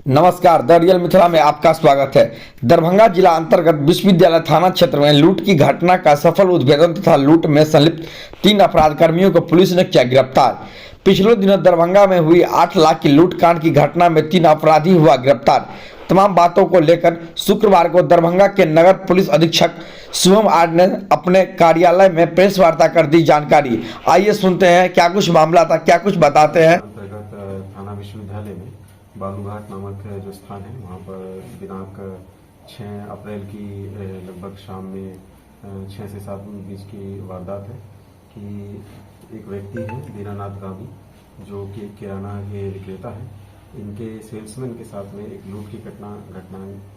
नमस्कार, the real Mithila में आपका स्वागत है। दरभंगा जिला अंतर्गत विश्वविद्यालय थाना क्षेत्र में लूट की घटना का सफल उद्भेदन तथा लूट में संलिप्त 3 अपराधकर्मियों को पुलिस ने किया गिरफ्तार। पिछले दिनों दरभंगा में हुई 8 लाख की लूटकांड की घटना में 3 अपराधी हुआ गिरफ्तार। तमाम बातों को लेकर शुक्रवार को दरभंगा के नगर पुलिस अधीक्षक शुभम आर ने अपने कार्यालय में प्रेस वार्ता कर दी जानकारी। आइए सुनते हैं क्या कुछ मामला था, क्या कुछ बताते हैं। अंतर्गत थाना विश्वविद्यालय में बालूघाट नामक जो स्थान है वहाँ पर दिनांक 6 अप्रैल की लगभग शाम में 6 से 7 बीच की वारदात है कि एक व्यक्ति है दीनानाथ गामी जो कि किराना के विक्रेता है। इनके सेल्समैन के साथ में एक लूट की घटना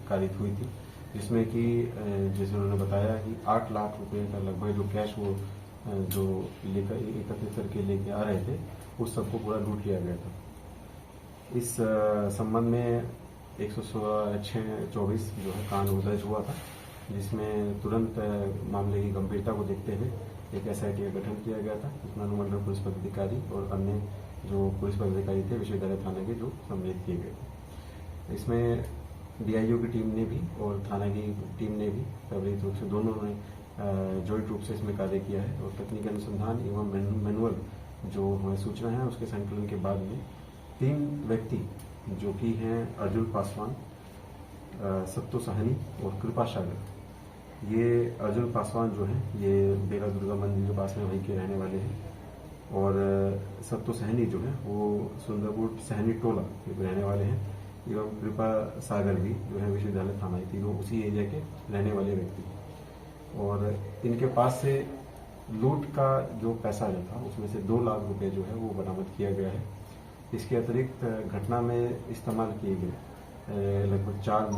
कारित हुई थी, जिसमें कि जैसे उन्होंने बताया कि 8 लाख रुपए का लगभग जो कैश वो जो लेकर एकत्रित करके लेके आ रहे थे उस सबको पूरा लूट लिया गया था। इस संबंध में 106/24 जो है कानून दर्ज हुआ था, जिसमें तुरंत मामले की गंभीरता को देखते हुए एक SIT का गठन किया गया था, जिसमें अनुमंडल पुलिस पदाधिकारी और अन्य जो पुलिस पदाधिकारी थे विश्वविद्यालय थाना के जो सम्मिलित किए गए थे। इसमें DIO की टीम ने भी और थाना की टीम ने भी त्वरित रूप से दोनों ने जॉइंट रूप से इसमें कार्य किया है और तकनीकी अनुसंधान एवं मैनुअल जो हमें सूचना है उसके संकलन के बाद में 3 व्यक्ति जो कि हैं अर्जुन पासवान, सत्तो सहनी और कृपा सागर। ये अर्जुन पासवान जो है ये बेला दुर्गा मंदिर के पास में वहीं के रहने वाले हैं और सत्तो सहनी जो है वो सुंदरपुर सहनी टोला के रहने वाले हैं एवं कृपा सागर भी जो है विश्वविद्यालय थाना, तीनों उसी एरिया के रहने वाले व्यक्ति। और इनके पास से लूट का जो पैसा जो था उसमें से 2 लाख रुपए जो है वो बरामद किया गया है। इसके अतिरिक्त घटना में इस्तेमाल किए गए लगभग 4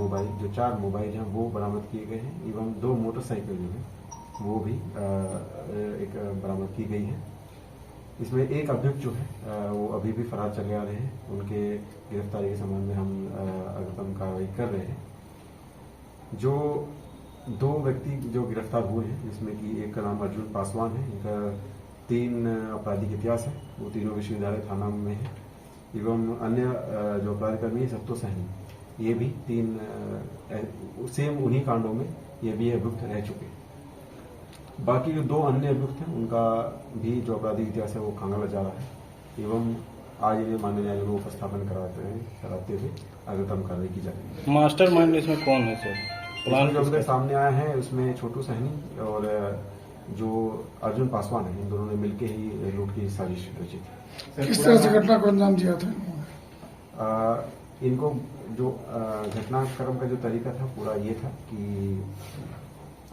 मोबाइल हैं वो बरामद किए गए हैं एवं 2 मोटरसाइकिल जो है वो भी एक बरामद की गई है। इसमें एक अभियुक्त जो है वो अभी भी फरार चले आ रहे हैं, उनके गिरफ्तारी के संबंध में हम अग्रिम कार्रवाई कर रहे हैं। जो 2 व्यक्ति जो गिरफ्तार हुए हैं जिसमें कि एक का नाम अर्जुन पासवान है, इनका 3 आपराधिक इतिहास है, वो तीनों विश्वविद्यालय थाना में है एवं अन्य जो अपराधकर्मी है सत्तो सहनी, ये भी 3 सेम उन्हीं कांडों में ये भी अभियुक्त रह चुके हैं। बाकी जो 2 अन्य अभियुक्त हैं उनका भी जो आपराधिक इतिहास है वो खंगाला जा रहा है एवं आज इन्हें माननीय न्यायालय को उपस्थापन कराते हुए अग्रिम कार्रवाई की जा रही है। मास्टर माइंड इसमें कौन है सर? प्लान जो अभी सामने आया है उसमें छोटू सहनी और जो अर्जुन पासवान है, इन दोनों ने मिलकर ही लूट की साजिश रची थी। किस तरह से घटना को अंजाम दिया था? इनको जो घटनाक्रम का जो तरीका था पूरा ये था कि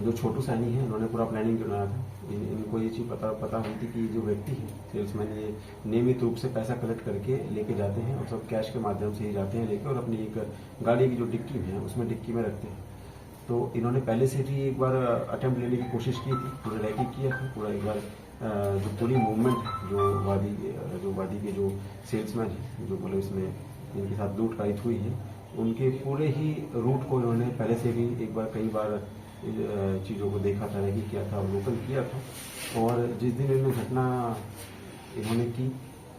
जो छोटू सैनी है उन्होंने पूरा प्लानिंग बनाया था। इनको ये चीज पता हुई थी कि जो व्यक्ति है सेल्समैन ये नियमित रूप से पैसा कलेक्ट करके लेके जाते हैं और सब कैश के माध्यम से ही जाते हैं लेके और अपनी एक गाड़ी की जो डिक्की है उसमें डिक्की में रखते हैं। तो इन्होंने पहले से भी एक बार अटेम्प्ट लेने की कोशिश की थी, पूरा रैकी किया था, पूरा एक बार जो पूरी मूवमेंट है जो वादी के जो सेल्समैन है जो मतलब इसमें इनके साथ लूट कारित हुई है उनके पूरे ही रूट को इन्होंने पहले से भी एक बार कई बार चीज़ों को देखा था, रैकी किया था, अवलोकन किया था। और जिस दिन इन्होंने घटना इन्होंने की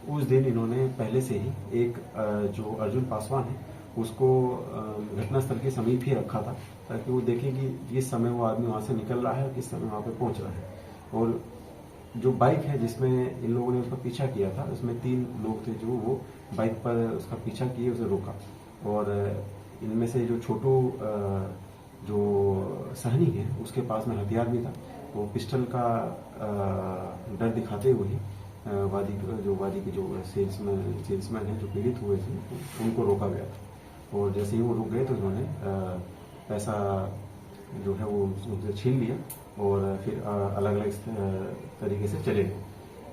उस दिन इन्होंने पहले से ही एक जो अर्जुन पासवान है उसको घटनास्थल के समीप ही रखा था ताकि वो देखें कि किस समय वो आदमी वहाँ से निकल रहा है, किस समय वहाँ पे पहुँच रहा है। और जो बाइक है जिसमें इन लोगों ने उसका पीछा किया था उसमें 3 लोग थे जो वो बाइक पर उसका पीछा किए, उसे रोका। और इनमें से जो छोटू जो सहनी है उसके पास में हथियार भी था, वो पिस्टल का डर दिखाते हुए ही वादी के जो सेल्समैन है जो पीड़ित हुए थे उनको रोका गया था। और जैसे ही वो रुक गए तो उन्होंने पैसा जो है वो उनसे छीन लिया और फिर अलग अलग तरीके से चले गए।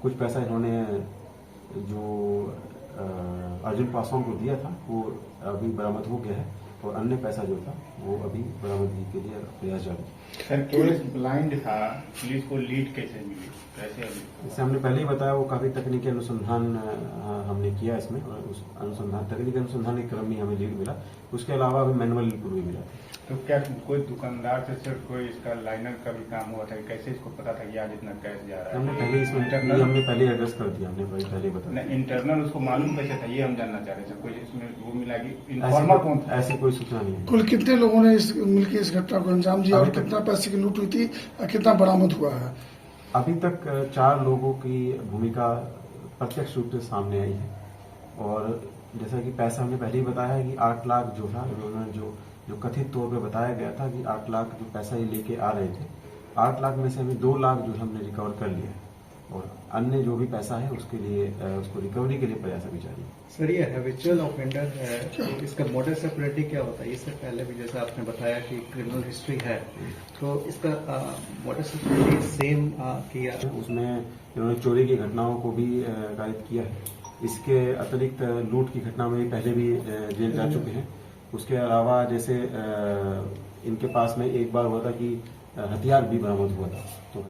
कुछ पैसा इन्होंने जो अर्जुन पासवान को दिया था वो अभी बरामद हो गया है और अन्य पैसा जो था वो अभी बरामदगी के लिए प्रयास जारी है। सर केस ब्लाइंड था, पुलिस को लीड कैसे मिली, कैसे अभी? जैसे हमने पहले ही बताया, वो काफी तकनीकी अनुसंधान हमने किया इसमें, और उस तकनीकी अनुसंधान के क्रम में हमें लीड मिला। उसके अलावा हमें मैनुअल इनपुट भी मिला। तो क्या कोई दुकानदार से सिर्फ कोई इसका लाइनर का भी काम हुआ था, कैसे इसको पता था कि आज इतना कैश जा रहा है? हमने पहले इसमें इंटरनल हमने पहले एड्रेस कर दिया, हमने पहले बताया। नहीं, इंटरनल उसको मालूम कैसे था, ये हम जानना चाह रहे थे। कोई इसमें वो मिला कि इन्फॉर्मर कौन था? ऐसी कोई सूचना नहीं है। कुल कितने लोगों ने मिलकर इस घटना को अंजाम दिया और अभी तक- कितना पैसे की लूट हुई थी और कितना बरामद हुआ है? अभी तक 4 लोगों की भूमिका प्रत्यक्ष रूप से सामने आई है। और जैसा कि पैसा हमने पहले ही बताया है कि 8 लाख जो था, उन्होंने जो कथित तौर पे बताया गया था कि 8 लाख जो पैसा ये लेके आ रहे थे, 8 लाख में से हमें 2 लाख जो हमने रिकवर कर लिया है। और अन्य जो भी पैसा है उसके लिए उसको रिकवरी के लिए प्रयास अभी जारी है। सर ये हैबिचुअल ऑफेंडर है, तो इसका मोडस ऑपरेंडी क्या होता है? इससे पहले भी जैसा आपने बताया कि क्रिमिनल हिस्ट्री है, तो इसका मोडस ऑपरेंडी सेम किया? उसमें इन्होंने चोरी की घटनाओं को भी कारित किया है। इसके अतिरिक्त लूट की घटना में पहले भी जेल जा चुके हैं। उसके अलावा जैसे इनके पास में एक बार हुआ था कि हथियार भी बरामद हुआ था।